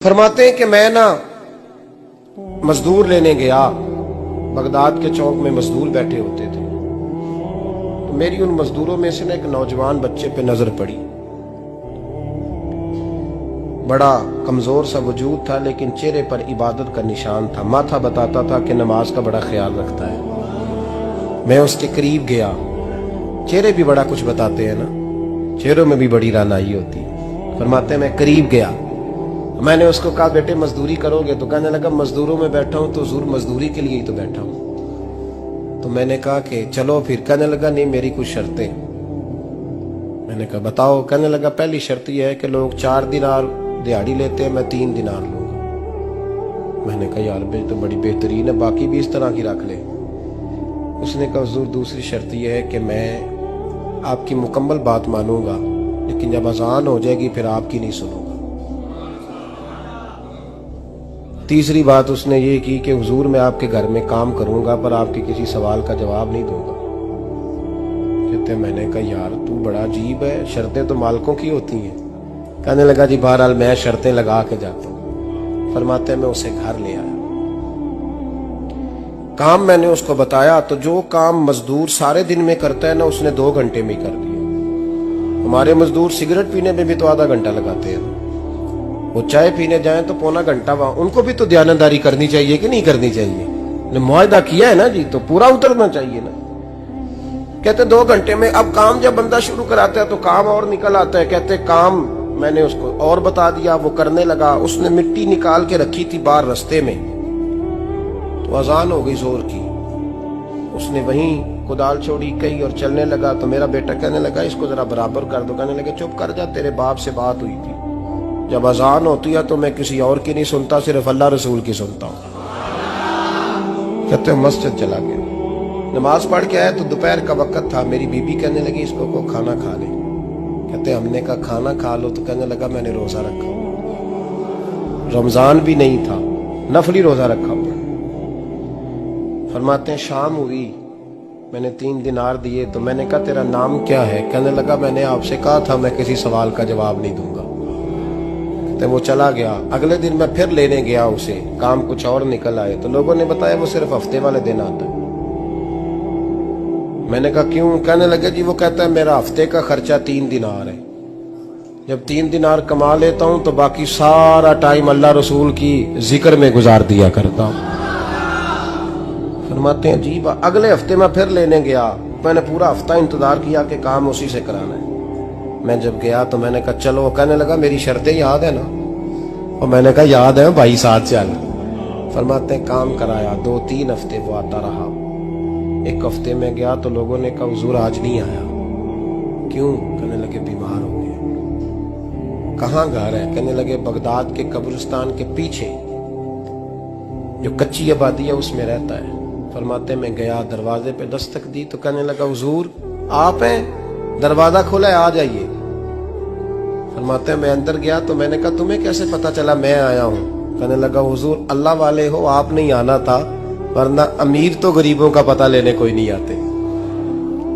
फरमाते हैं कि मैं ना मजदूर लेने गया, बगदाद के चौक में मजदूर बैठे होते थे, तो मेरी उन मजदूरों में से ना एक नौजवान बच्चे पे नजर पड़ी। बड़ा कमजोर सा वजूद था, लेकिन चेहरे पर इबादत का निशान था। माथा बताता था कि नमाज का बड़ा ख्याल रखता है। मैं उसके करीब गया। चेहरे भी बड़ा कुछ बताते हैं ना, चेहरों में भी बड़ी रानाई होती है। फरमाते हैं मैं करीब गया, मैंने उसको कहा बेटे मजदूरी करोगे? तो कहने लगा मजदूरों में बैठा हूं तो हुजूर मजदूरी के लिए ही तो बैठा हूं। तो मैंने कहा कि चलो फिर। कहने लगा नहीं मेरी कुछ शर्तें। मैंने कहा बताओ? कहने लगा पहली शर्त यह है कि लोग 4 दिनार दिहाड़ी लेते हैं, मैं 3 दिनार लूंगा। मैंने कहा यार भाई तो बड़ी बेहतरीन है, बाकी भी इस तरह की रख ले। उसने कहा हुजूर दूसरी शर्त यह है कि मैं आपकी मुकम्मल बात मानूंगा, लेकिन जब अजान हो जाएगी फिर आपकी नहीं सुनूंगा। तीसरी बात उसने ये की कि हुजूर मैं आपके घर में काम करूंगा पर आपके किसी सवाल का जवाब नहीं दूंगा। कहते मैंने कहा यार तू बड़ा अजीब है, शर्तें तो मालिकों की होती हैं। कहने लगा जी बहरहाल मैं शर्तें लगा के जाता हूं। फरमाते मैं उसे घर ले आया, काम मैंने उसको बताया, तो जो काम मजदूर सारे दिन में करता है ना उसने 2 घंटे में कर दिया। हमारे मजदूर सिगरेट पीने में भी तो आधा घंटा लगाते हैं, वो चाय पीने जाएं तो पौना घंटा वहां। उनको भी तो दयानतदारी करनी चाहिए कि नहीं करनी चाहिए? ने मुआहदा किया है ना जी, तो पूरा उतरना चाहिए ना। कहते 2 घंटे में। अब काम जब बंदा शुरू कराता है तो काम और निकल आता है। कहते काम मैंने उसको और बता दिया, वो करने लगा। उसने मिट्टी निकाल के रखी थी बाहर रास्ते में, तो अजान हो गई जोर की। उसने वहीं कुदाल छोड़ी कही और चलने लगा। तो मेरा बेटा कहने लगा इसको जरा बराबर कर दो। कहने लगे चुप कर जा, तेरे बाप से बात हुई थी, जब अजान होती है तो मैं किसी और की नहीं सुनता, सिर्फ अल्लाह रसूल की सुनता हूं। कहते मस्जिद चला गया, नमाज पढ़ के आया तो दोपहर का वक्त था। मेरी बीबी कहने लगी इसको को खाना खा ले। कहते हमने कहा खाना खा लो, तो कहने लगा मैंने रोजा रखा, रमजान भी नहीं था, नफली रोजा रखा हुआ। फरमाते हैं शाम हुई, मैंने 3 दिनार दिए, तो मैंने कहा तेरा नाम क्या है? कहने लगा मैंने आपसे कहा था मैं किसी सवाल का जवाब नहीं दूंगा। तो वो चला गया। अगले दिन मैं फिर लेने गया उसे, काम कुछ और निकल आए, तो लोगों ने बताया वो सिर्फ हफ्ते वाले दिन आता है। मैंने कहा क्यों? कहने लगे जी वो कहता है मेरा हफ्ते का खर्चा 3 दिनार है, जब 3 दिनार कमा लेता हूं तो बाकी सारा टाइम अल्लाह रसूल की जिक्र में गुजार दिया करता हूं। फरमाते हैं अजीब। अगले हफ्ते मैं फिर लेने गया, मैंने पूरा हफ्ता इंतजार किया कि काम उसी से कराना है। मैं जब गया तो मैंने कहा चलो। कहने लगा मेरी शर्तें याद है ना? और मैंने कहा याद है भाई साथ चल। फरमाते हैं काम कराया, 2-3 हफ्ते वो आता रहा। एक हफ्ते में गया तो लोगों ने कहा हुजूर आज नहीं आया। क्यों? कहने लगे बीमार हो गए। कहाँ घर है? कहने लगे बगदाद के कब्रिस्तान के पीछे जो कच्ची आबादी है उसमें रहता है। फरमाते मैं गया, दरवाजे पे दस्तक दी तो कहने लगा हुजूर आप हैं? दरवाजा खोला है, आ जाइए। फरमाते हैं मैं अंदर गया तो मैंने कहा तुम्हें कैसे पता चला मैं आया हूं? कहने लगा हुजूर अल्लाह वाले हो, आप नहीं आना था, वरना अमीर तो गरीबों का पता लेने कोई नहीं आते।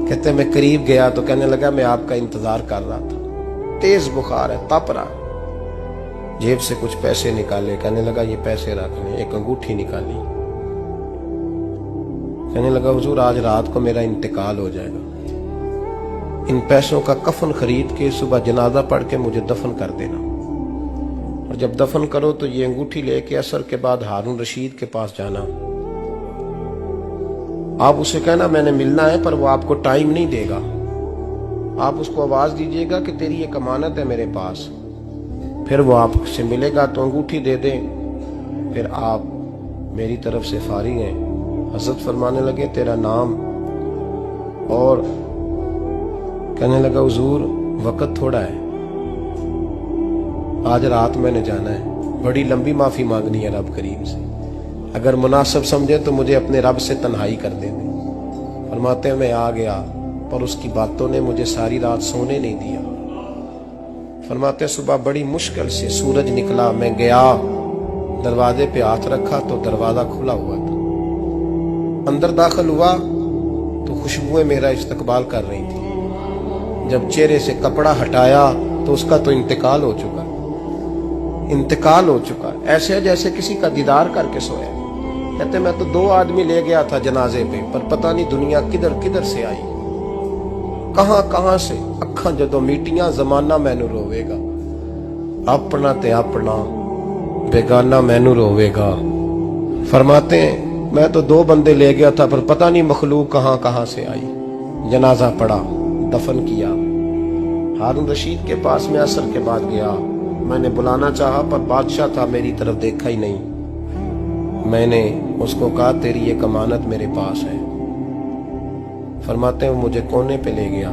कहते मैं करीब गया तो कहने लगा मैं आपका इंतजार कर रहा था, तेज बुखार है, तप रहा। जेब से कुछ पैसे निकाले, कहने लगा ये पैसे रख लें। एक अंगूठी निकाली, कहने लगा हुजूर आज रात को मेरा इंतकाल हो जाएगा, इन पैसों का कफन खरीद के सुबह जनाजा पढ़ के मुझे दफन कर देना, और जब दफन करो तो ये अंगूठी लेके असर के बाद हारून रशीद के पास जाना। आप उसे कहना मैंने मिलना है पर वो आपको टाइम नहीं देगा। आप उसको आवाज दीजिएगा कि तेरी एक अमानत है मेरे पास, फिर वो आपसे मिलेगा तो अंगूठी दे दे, फिर आप मेरी तरफ से फारिग हैं। हजरत फरमाने लगे तेरा नाम? और कहने लगा हुजूर वक्त थोड़ा है, आज रात मैंने जाना है, बड़ी लंबी माफी मांगनी है रब करीम से, अगर मुनासिब समझे तो मुझे अपने रब से तन्हाई कर दे। फरमाते हैं मैं आ गया पर उसकी बातों ने मुझे सारी रात सोने नहीं दिया। फरमाते हैं सुबह बड़ी मुश्किल से सूरज निकला, मैं गया दरवाजे पे हाथ रखा तो दरवाजा खुला हुआ था। अंदर दाखिल हुआ तो खुशबुएं मेरा इस्तकबाल कर रही थी। जब चेहरे से कपड़ा हटाया तो उसका तो इंतकाल हो चुका। इंतकाल हो चुका है, ऐसे जैसे किसी का दीदार करके सोया। कहते मैं तो 2 आदमी ले गया था जनाजे पे, पर पता नहीं दुनिया किधर किधर से आई, कहां कहां से। अखां जदों मीटियां जमाना मैनू रोवेगा, अपना ते अपना बेगाना मैनू रोवेगा। फरमाते हैं मैं तो 2 बंदे ले गया था, पर पता नहीं मखलूक कहां कहां से आई। जनाजा पड़ा, दफन किया। हारून रशीद के पास में असर के बाद गया, मैंने बुलाना चाहा पर बादशाह था, मेरी तरफ देखा ही नहीं। मैंने उसको कहा तेरी एक अमानत मेरे पास है। फरमाते हैं मुझे कोने पे ले गया,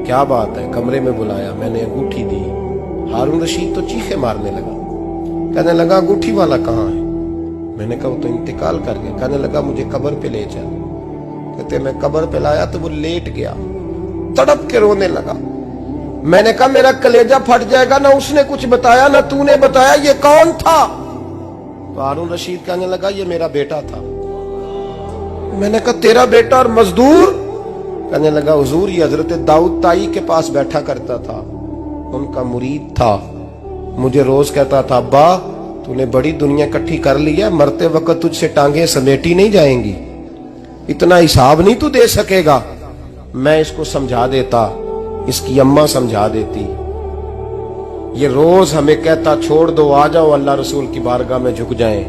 क्या बात है, कमरे में बुलाया, मैंने अंगूठी दी। हारून रशीद तो चीखे मारने लगा, कहने लगा अंगूठी वाला कहाँ है? मैंने कहा वो तो इंतकाल कर गया। कहने लगा मुझे कब्र पे ले चल। कहते मैं कब्र पे लाया तो वो लेट गया, तड़प के रोने लगा। मैंने कहा मेरा कलेजा फट जाएगा, ना उसने कुछ बताया ना तूने बताया, ये कौन था? तो हारून रशीद कहने लगा ये मेरा बेटा था। मैंने कहा तेरा बेटा और मजदूर? कहने लगा हुजूर ये हजरत दाऊद ताई के पास बैठा करता था, उनका मुरीद था, मुझे रोज कहता था अब्बा तूने बड़ी दुनिया इकट्ठी कर ली है, मरते वक्त तुझसे टांगे समेटी नहीं जाएंगी, इतना हिसाब नहीं तू दे सकेगा। मैं इसको समझा देता, इसकी अम्मा समझा देती। ये रोज हमें कहता छोड़ दो, आ जाओ अल्लाह रसूल की बारगाह में झुक जाएं।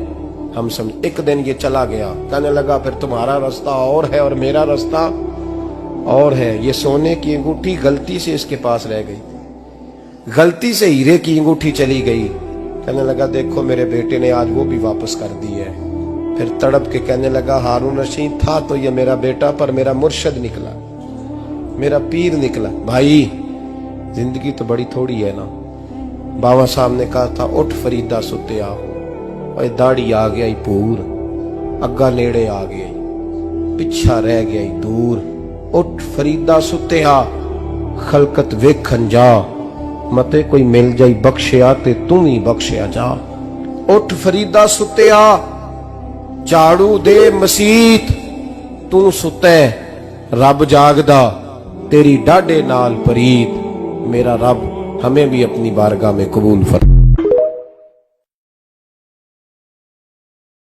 हम समझ। एक दिन ये चला गया, कहने लगा फिर तुम्हारा रास्ता और है और मेरा रास्ता और है। ये सोने की अंगूठी गलती से इसके पास रह गई, गलती से हीरे की अंगूठी चली गई। कहने लगा देखो मेरे बेटे ने आज वो भी वापस कर दी है। फिर तड़प के कहने लगा हारून रशीद था तो ये मेरा बेटा, पर मेरा मुर्शद निकला, मेरा पीर निकला। भाई जिंदगी तो बड़ी थोड़ी है ना। बाबा साहब ने कहा था उठ फरीदा सुत्या, और दाढ़ी आ गया पूर, अग्गा नेड़े आ गया, पिछा रह गया दूर। उठ फरीदा सुत्या खलकत वेखन जा, मते कोई मिल जाई बख्शिया ते तू ही बख्शिया जा। उठ फरीदा सुत्या झाड़ू दे मसीत, तू सुते रब जागदा, तेरी डाडे नाल परीत। मेरा रब हमें भी अपनी बारगाह में कबूल फरमा।